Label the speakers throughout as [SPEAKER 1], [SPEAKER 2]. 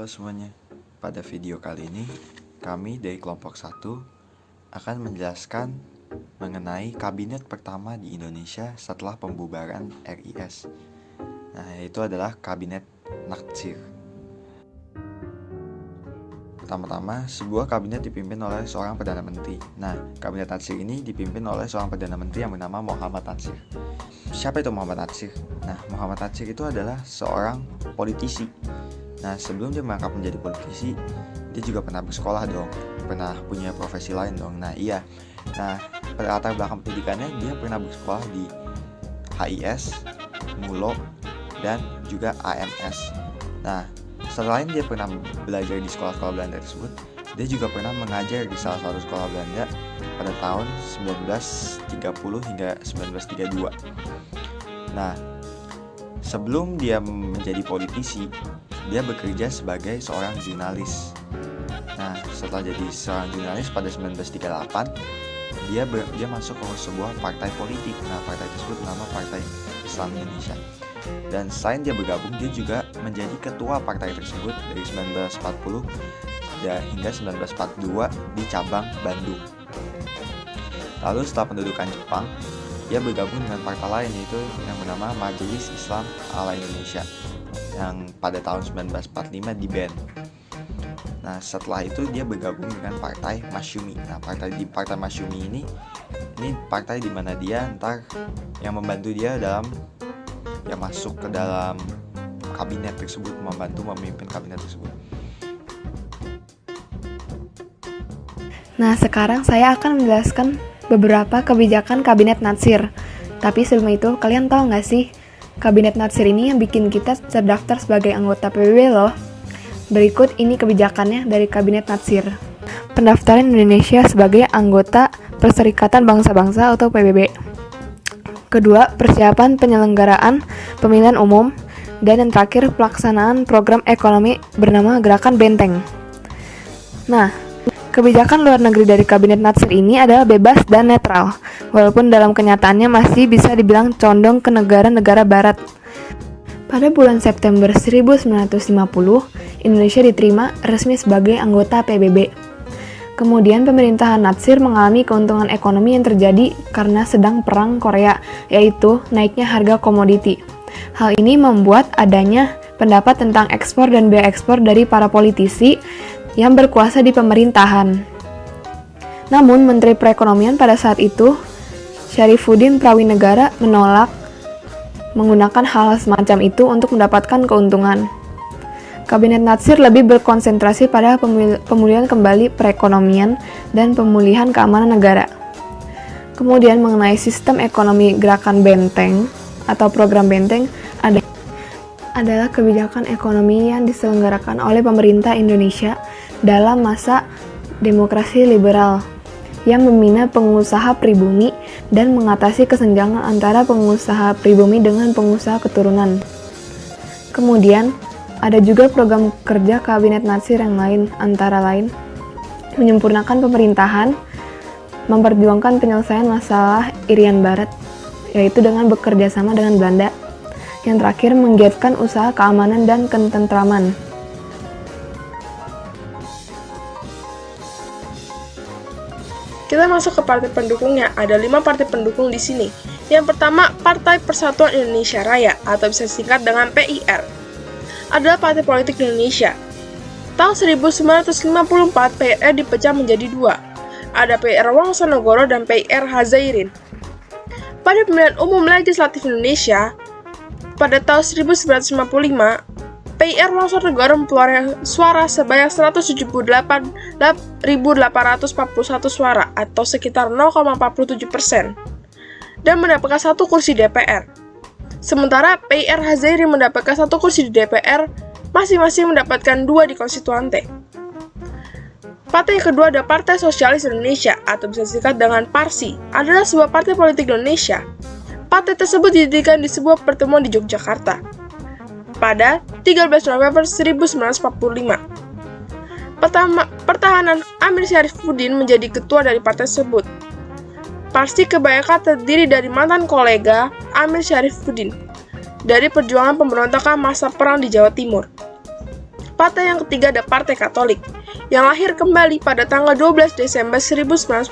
[SPEAKER 1] Halo semuanya, pada video kali ini kami dari kelompok 1 akan menjelaskan mengenai kabinet pertama di Indonesia setelah pembubaran RIS. Nah, yaitu adalah kabinet Natsir. Pertama-tama, sebuah kabinet dipimpin oleh seorang Perdana Menteri. Nah, kabinet Natsir ini dipimpin oleh seorang Perdana Menteri yang bernama Muhammad Natsir. Siapa itu Muhammad Natsir? Nah, Muhammad Natsir itu adalah seorang politisi. Nah, sebelum dia merangkap menjadi politisi, dia juga pernah bersekolah dong, pernah punya profesi lain dong. Nah, pada latar belakang pendidikannya, dia pernah bersekolah di HIS, MULO, dan juga AMS. Nah, selain dia pernah belajar di sekolah-sekolah Belanda tersebut, dia juga pernah mengajar di salah satu sekolah Belanda pada tahun 1930 hingga 1932. Nah, sebelum dia menjadi politisi, dia bekerja sebagai seorang jurnalis. Nah, setelah jadi seorang jurnalis pada 1938, dia masuk ke sebuah partai politik. Nah, partai tersebut bernama Partai Islam Indonesia. Dan selain dia bergabung, dia juga menjadi ketua partai tersebut dari 1940 hingga 1942 di cabang Bandung. Lalu setelah pendudukan Jepang, dia bergabung dengan partai lain, yaitu yang bernama Majelis Islam ala Indonesia, yang pada tahun 1945 di-ban. Nah, setelah itu dia bergabung dengan Partai Masyumi. Nah, Partai Masyumi ini partai di mana dia yang membantu dia dalam masuk ke dalam kabinet tersebut, membantu memimpin kabinet tersebut.
[SPEAKER 2] Nah, sekarang saya akan menjelaskan beberapa kebijakan Kabinet Natsir. Tapi sebelum itu, kalian tahu nggak sih, Kabinet Natsir ini yang bikin kita terdaftar sebagai anggota PBB loh. Berikut ini kebijakannya dari Kabinet Natsir. Pendaftaran Indonesia sebagai anggota Perserikatan Bangsa-Bangsa atau PBB. Kedua, persiapan penyelenggaraan pemilihan umum. Dan yang terakhir, pelaksanaan program ekonomi bernama Gerakan Benteng. Nah, kebijakan luar negeri dari Kabinet Natsir ini adalah bebas dan netral, walaupun dalam kenyataannya masih bisa dibilang condong ke negara-negara barat. Pada bulan September 1950, Indonesia diterima resmi sebagai anggota PBB. Kemudian pemerintahan Natsir mengalami keuntungan ekonomi yang terjadi karena sedang perang Korea, yaitu naiknya harga komoditi. Hal ini membuat adanya pendapat tentang ekspor dan biaya ekspor dari para politisi yang berkuasa di pemerintahan. Namun, Menteri Perekonomian pada saat itu, Syarifuddin Prawinegara, menolak menggunakan hal semacam itu untuk mendapatkan keuntungan. Kabinet Natsir lebih berkonsentrasi pada pemulihan kembali perekonomian dan pemulihan keamanan negara. Kemudian mengenai sistem ekonomi Gerakan Benteng atau program Benteng adalah kebijakan ekonomi yang diselenggarakan oleh pemerintah Indonesia dalam masa demokrasi liberal yang membina pengusaha pribumi dan mengatasi kesenjangan antara pengusaha pribumi dengan pengusaha keturunan. Kemudian, ada juga program kerja Kabinet Natsir yang lain, antara lain menyempurnakan pemerintahan, memperjuangkan penyelesaian masalah Irian Barat, yaitu dengan bekerja sama dengan Belanda. Yang terakhir, menggiatkan usaha keamanan dan ketentraman.
[SPEAKER 3] Kita masuk ke partai pendukungnya. Ada 5 partai pendukung di sini. Yang pertama, Partai Persatuan Indonesia Raya atau bisa disingkat dengan PIR. Adalah partai politik Indonesia. Tahun 1954, PIR dipecah menjadi 2. Ada PIR Wongsonegoro dan PIR Hazairin. Pada pemilihan umum legislatif Indonesia, pada tahun 1955, PIR Wongsonegoro memperoleh suara sebanyak 178.841 suara atau sekitar 0,47% dan mendapatkan 1 kursi DPR. Sementara PIR Hazairin mendapatkan 1 kursi di DPR, masing-masing mendapatkan 2 di Konstituante. Partai yang kedua ada Partai Sosialis Indonesia atau bisa disingkat dengan PARSI, adalah sebuah partai politik Indonesia. Partai tersebut didirikan di sebuah pertemuan di Yogyakarta pada 13 November 1945. Pertahanan Amir Syarifuddin menjadi ketua dari partai tersebut. PARSI kebanyakan terdiri dari mantan kolega Amir Syarifuddin dari perjuangan pemberontakan masa perang di Jawa Timur. Partai yang ketiga ada Partai Katolik, yang lahir kembali pada tanggal 12 Desember 1945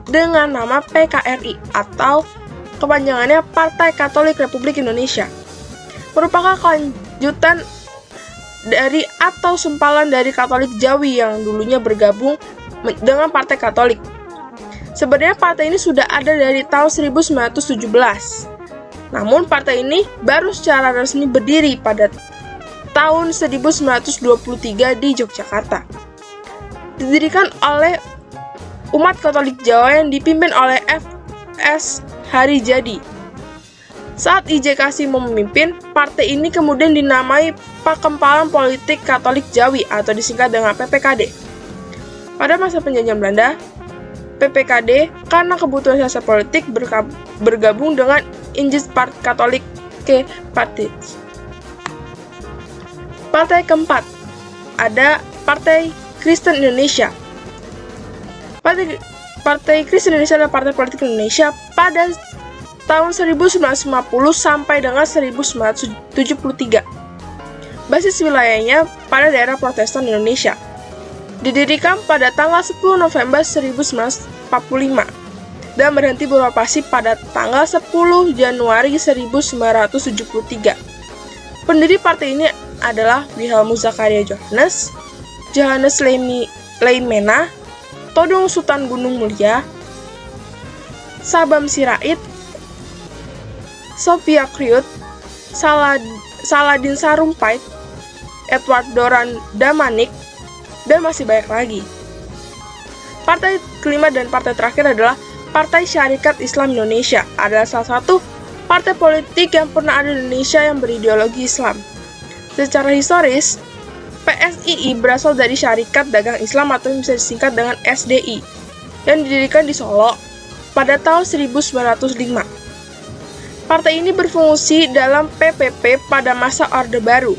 [SPEAKER 3] dengan nama PKRI atau kepanjangannya Partai Katolik Republik Indonesia. Merupakan kelanjutan dari atau sempalan dari Katolik Jawi yang dulunya bergabung dengan Partai Katolik. Sebenarnya partai ini sudah ada dari tahun 1917. Namun partai ini baru secara resmi berdiri pada tahun 1923 di Yogyakarta. Didirikan oleh umat Katolik Jawa yang dipimpin oleh F.S. Harijadi. Saat I.J. Kasimo memimpin, partai ini kemudian dinamai Pakempalan Politik Katolik Jawi atau disingkat dengan PPKD. Pada masa penjajahan Belanda, PPKD karena kebutuhan siasat politik bergabung dengan Injil Katolik ke Partai. Partai keempat ada Partai Kristen Indonesia. Partai Kristen Indonesia adalah partai politik Indonesia pada tahun 1950 sampai dengan 1973. Basis wilayahnya pada daerah Protestan Indonesia. Didirikan pada tanggal 10 November 1945 dan berhenti beroperasi pada tanggal 10 Januari 1973. Pendiri partai ini adalah Wilhelmus Zakaria Johannes Leimena, Todung Sultan Gunung Mulia, Sabam Sirait, Sophia Kriut, Saladin Sarumpait, Edward Doran Damanik, dan masih banyak lagi. Partai kelima dan partai terakhir adalah Partai Syarikat Islam Indonesia, adalah salah satu partai politik yang pernah ada di Indonesia yang berideologi Islam. Secara historis, PSII berasal dari Syarikat Dagang Islam atau bisa disingkat dengan SDI, yang didirikan di Solo pada tahun 1905. Partai ini berfungsi dalam PPP pada masa Orde Baru.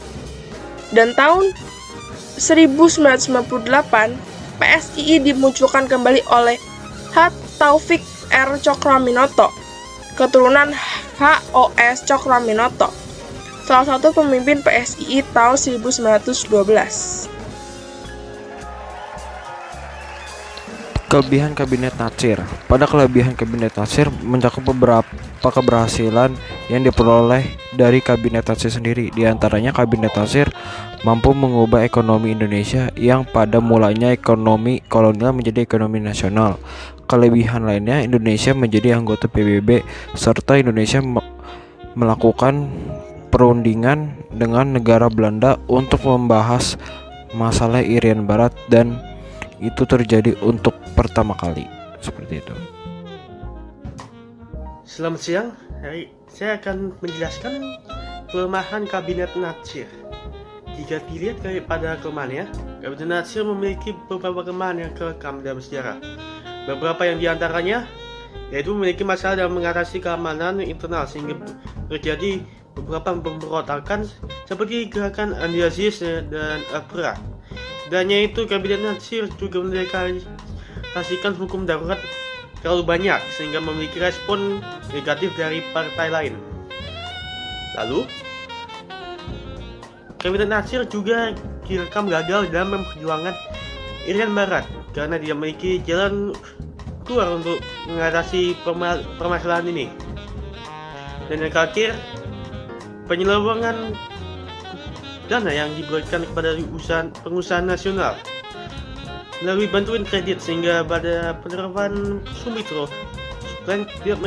[SPEAKER 3] Dan tahun 1998, PSII dimunculkan kembali oleh H. Taufik R. Cokroaminoto, keturunan HOS Cokroaminoto, salah satu pemimpin PSII tahun 1912.
[SPEAKER 4] Kelebihan Kabinet Natsir. Pada kelebihan Kabinet Natsir mencakup beberapa keberhasilan yang diperoleh dari Kabinet Natsir sendiri. Di antaranya Kabinet Natsir mampu mengubah ekonomi Indonesia yang pada mulanya ekonomi kolonial menjadi ekonomi nasional. Kelebihan lainnya, Indonesia menjadi anggota PBB serta Indonesia melakukan perundingan dengan negara Belanda untuk membahas masalah Irian Barat, dan itu terjadi untuk pertama kali. Seperti itu.
[SPEAKER 5] Selamat siang, hari saya akan menjelaskan kelemahan Kabinet Natsir. Jika dilihat daripada kelemahannya, Kabinet Natsir memiliki beberapa kelemahan yang terekam dalam sejarah. Beberapa yang diantaranya yaitu memiliki masalah dalam mengatasi keamanan internal sehingga terjadi beberapa pemberontakan seperti gerakan Andiasis dan Apra. Dan yaitu Kabinet Natsir juga mendeklarasikan hukum darurat terlalu banyak sehingga memiliki respon negatif dari partai lain. Lalu, Kabinet Natsir juga direkam gagal dalam memperjuangkan Irian Barat karena dia memiliki jalan keluar untuk mengatasi permasalahan ini. Dan yang terakhir, penyelewengan dana yang diberikan kepada pengusaha nasional melalui bantuan kredit sehingga pada penerapan Sumitro tidak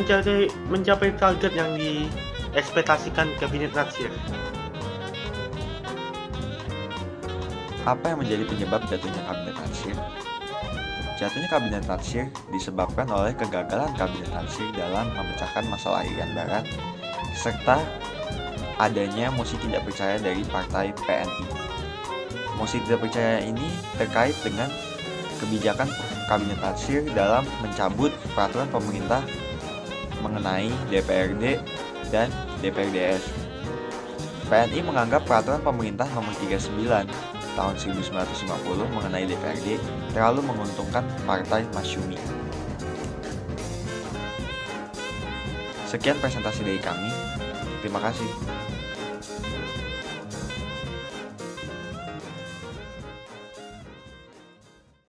[SPEAKER 5] mencapai target yang diekspektasikan Kabinet Natsir.
[SPEAKER 1] Apa yang menjadi penyebab jatuhnya Kabinet Natsir? Jatuhnya Kabinet Natsir disebabkan oleh kegagalan Kabinet Natsir dalam memecahkan masalah Irian Barat serta adanya mosi tidak percaya dari partai PNI. Mosi tidak percaya ini terkait dengan kebijakan Kabinet Natsir dalam mencabut peraturan pemerintah mengenai DPRD dan DPRDS. PNI menganggap peraturan pemerintah nomor 39 tahun 1950 mengenai DPRD terlalu menguntungkan Partai Masyumi. Sekian presentasi dari kami. Terima kasih.